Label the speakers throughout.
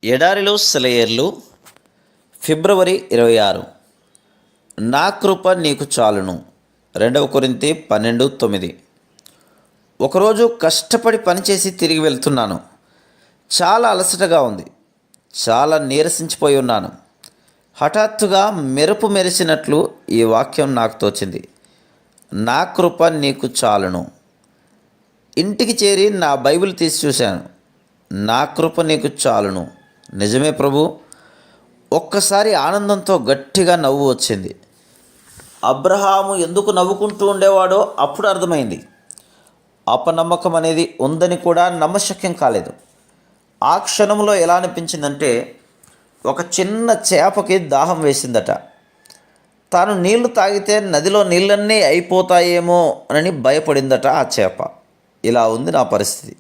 Speaker 1: ఎడారిలో సెలయేర్లు ఫిబ్రవరి 26. నా కృప నీకు చాలును. 2 కొరింథీ 12:9. ఒకరోజు కష్టపడి పనిచేసి తిరిగి వెళ్తున్నాను. చాలా అలసటగా ఉంది. చాలా నీరసించిపోయి ఉన్నాను. హఠాత్తుగా మెరుపు మెరిసినట్లు ఈ వాక్యం నాకు తోచింది. నా కృప నీకు చాలును. ఇంటికి చేరి నా బైబిల్ తీసి చూశాను. నా కృప నీకు చాలును. నిజమే ప్రభు. ఒక్కసారి ఆనందంతో గట్టిగా నవ్వు వచ్చింది. అబ్రహాము ఎందుకు నవ్వుకుంటూ ఉండేవాడో అప్పుడు అర్థమైంది. అపనమ్మకం అనేది ఉందని కూడా నమ్మశక్యం కాలేదు. ఆ క్షణంలో ఎలా అనిపించిందంటే, ఒక చిన్న చేపకి దాహం వేసిందట. తాను నీళ్లు తాగితే నదిలో నీళ్ళన్నీ అయిపోతాయేమో అని భయపడిందట ఆ చేప. ఇలా ఉంది నా పరిస్థితి.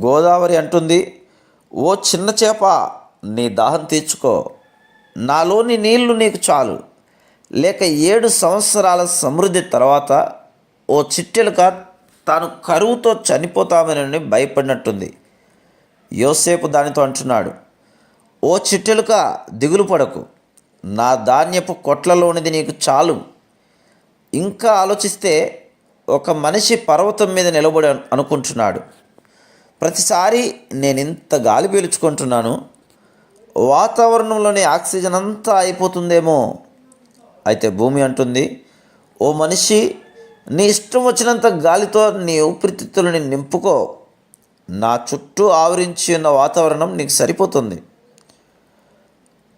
Speaker 1: గోదావరి అంటుంది, ఓ చిన్న చేప, నీ దాహం తీర్చుకో, నాలోని నీళ్లు నీకు చాలు. లేక 7 సంవత్సరాల సమృద్ధి తర్వాత ఓ చిట్టెలుక తాను కరువుతో చనిపోతామని భయపడినట్టుంది. యోసేపు దానితో అంటున్నాడు, ఓ చిట్టెలుక, దిగులు పడకు, నా ధాన్యపు కొట్లలోనిది నీకు చాలు. ఇంకా ఆలోచిస్తే ఒక మనిషి పర్వతం మీద నిలబడి అనుకుంటున్నాడు, ప్రతిసారి నేను ఇంత గాలి పీల్చుకుంటున్నాను, వాతావరణంలోని ఆక్సిజన్ అంతా అయిపోతుందేమో. అయితే భూమి అంటుంది, ఓ మనిషి, నీ ఇష్టం వచ్చినంత గాలితో నీ ఊపిరితిత్తులని నింపుకో, నా చుట్టూ ఆవరించి ఉన్న వాతావరణం నీకు సరిపోతుంది.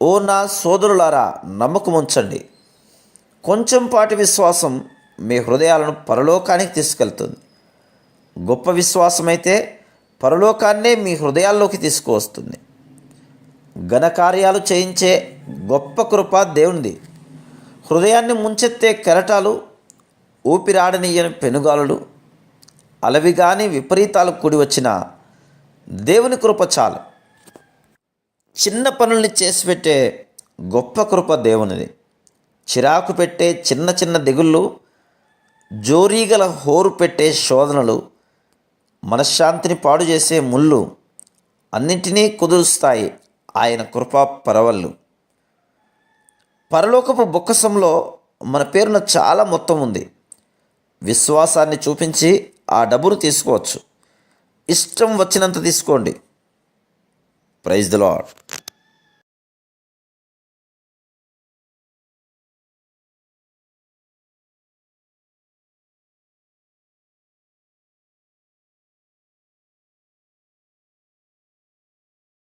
Speaker 1: ఓ నా సోదరులారా, నమ్మకం ఉంచండి. కొంచెం పాటి విశ్వాసం మీ హృదయాలను పరలోకానికి తీసుకెళ్తుంది. గొప్ప విశ్వాసమైతే పరలోకాన్నే మీ హృదయాల్లోకి తీసుకువస్తుంది. ఘనకార్యాలు చేయించే గొప్ప కృప దేవునిది. హృదయాన్ని ముంచెత్తే కెరటాలు, ఊపిరాడనీయని పెనుగాలులు, అలవిగాని విపరీతాలు కూడి వచ్చిన దేవుని కృప చాలు. చిన్న పనుల్ని చేసి పెట్టే గొప్ప కృప దేవునిది. చిరాకు పెట్టే చిన్న చిన్న దిగుళ్ళు, జోరీగల హోరు పెట్టే శోధనలు, మనశ్శాంతిని పాడు చేసే ముళ్ళు అన్నింటినీ కుదురుస్తాయి ఆయన కృపా పరవళ్ళు. పరలోకపు బొక్కసంలో మన పేరున చాలా మొత్తం ఉంది. విశ్వాసాన్ని చూపించి ఆ డబ్బును తీసుకోవచ్చు. ఇష్టం వచ్చినంత తీసుకోండి. Praise the lord.